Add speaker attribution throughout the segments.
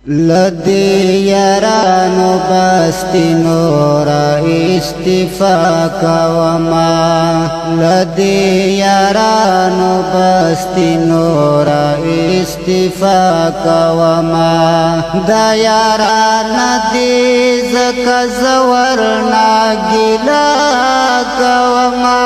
Speaker 1: لدی یارانو بستی نورا استفاق وما لدی یارانو بستی نورا استفاق وما دا یاران دی زکا زورنا گلا وما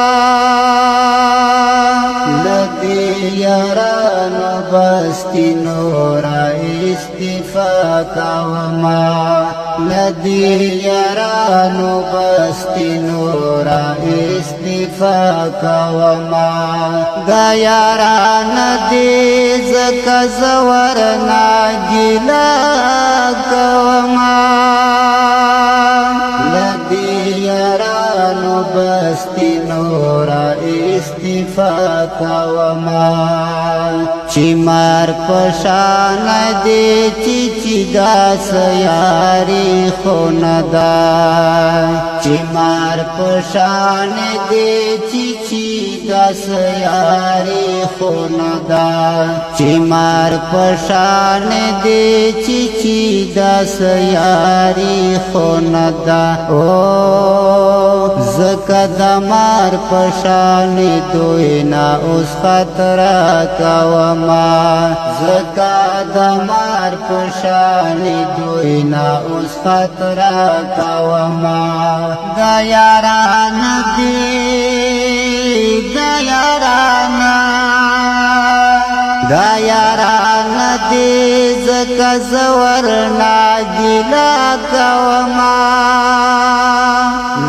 Speaker 1: لدی یارانو بستی نورا استفاق وما لدی یارانو بستی نورا استفاق وما دا یاران دی زکا زورنا گلا وما لدی یارانو بستی نورا استفاق وما چی مار پشان دی چی داس یاری خوندا چی مار پشان دی چی داس یاری خوندا چی مار پشان دی چی داس یاری خوندا او زکا دمار پشان دوینا اس خطر وما زکا دمار پشان دوینا اس خطر وما دا یاران دی دا یاران دی زکا زورنا گلا وما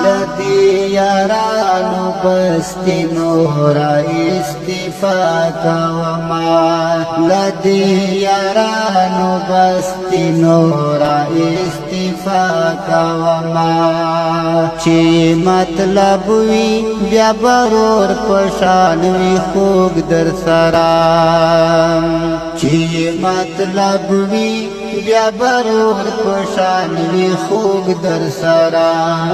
Speaker 1: لدی یارانو بستی نورا استفاق وما لدی یارانو بستی نورا استفاق وما چی مطلب وی بیا برور پشان وی خوگ در سرام چی مطلب وی بیا برور پشان وی خوگ در سرام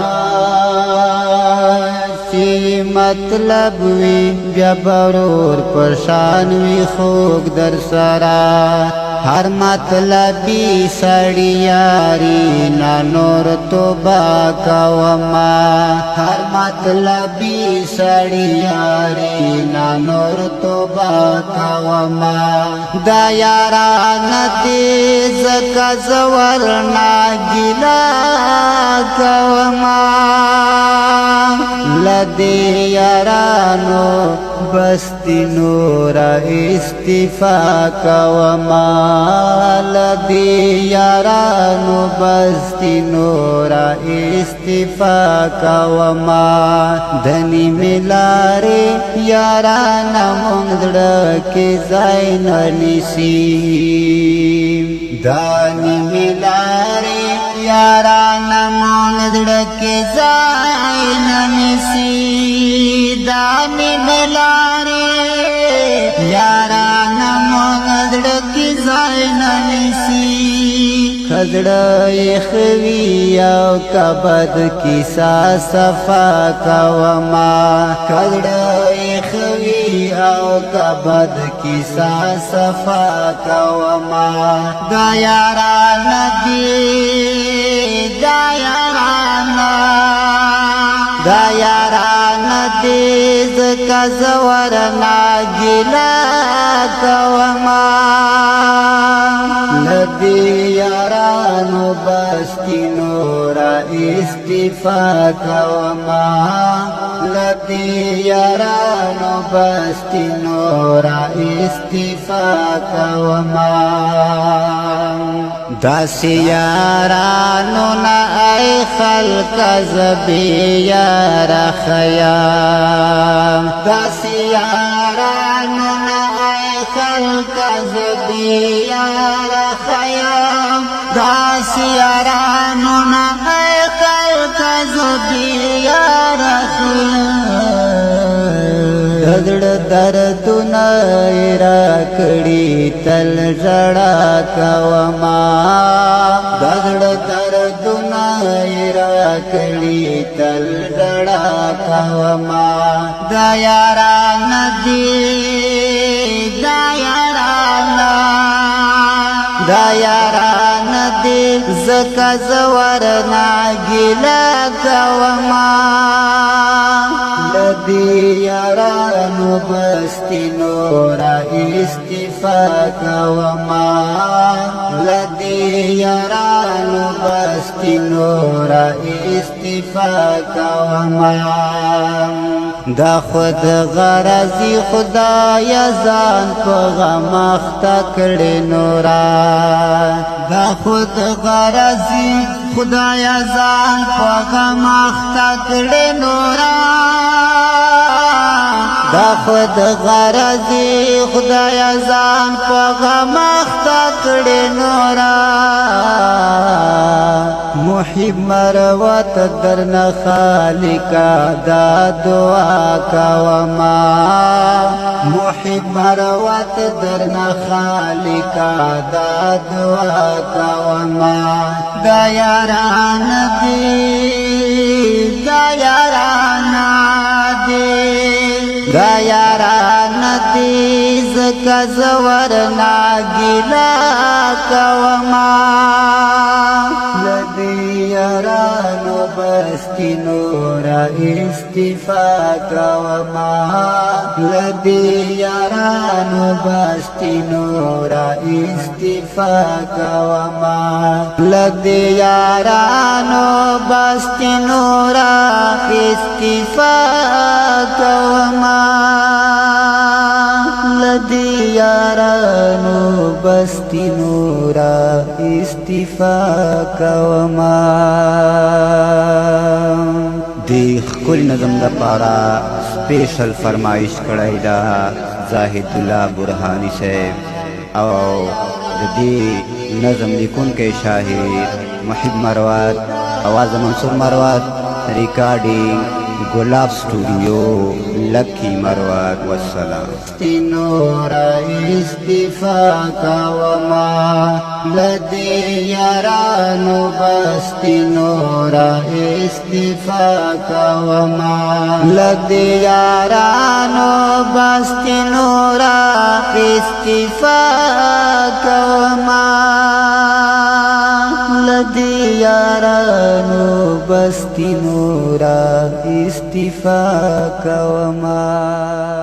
Speaker 1: چی مطلب وی بیا برور پشان وی خوگ در سرام ہر مطلبی سڑی یاری نا نور توبہ وما ہر مطلبی سڑی یاری نا نور توبہ وما دا یاران دی زکا زورنا گلا وما لدی یارانو بستی نورا استفاق وما لدی یارانو بستی نورا استفاق وما دنی ملاری یاران مندڑ کے زین نسی دانی ملاری یاران مندڑ کے زین نسی دانی ملاری یاران مندڑ کے زین نسی خزڑ خوی او کبد کسا صفا وما خزڑ خوی او کبد کسا صفا وما دا یاران دی دا یاران دی زکا زورنا گلا وما لدی یارانو بستی نورا استفاق وما لدی یارانو بستی نورا استفاق وما داسی یارانو نا ای خلق زبی یار خیام داسی یارانو نا ای خلق زبی یار خیام داسی یارانو نا ای خلق زبی یار خیام دزڑ دردنا راکڑی تل جڑا وما دزڑ دردنا راکڑی تل جڑا وما دا یاران دی دا یاران دی زکا زورنا گیلا کوما لدی یارانو بستی نورا استفا کوما لدی یارانو بستی نورا استفا کوما دا خود غرضی خدای ځان په غم اخته کړي نورا دا خود غرضی خدای ځان په غم اخته کړي نورا دا خود غرضی خدای ځان په غم اخته کړي نورا محب مروت درنا خالقا دا دعا کوما محب مروت درنا خالقا دا دعا کوما دا یاران دی دا یاران دی دا یاران دی زکا زورنا گیلا کوما لدی یارانو بستی نورا استفا کوما لدی یارانو بستی نورا استفا کوما لدی یارانو بستی نورا استفا کوما لدی یارانو بستی نورا استفا کوما دی خپل نظم د پارا سپیشل فرمایش کړی دا زاهد الله برهانی صاحب او د دې نظم لیکونکی شاهد محب مروت आवाज منصور مروت ریکارډینګ گلاب اسٹوڈیو لکی مروت والسلام نورا استفا کوما لدی یارانو بستی نورا استفا کوما لدی یارانو بستی نورا استفا کوما لدی یارانو بستی نورا استفا کوما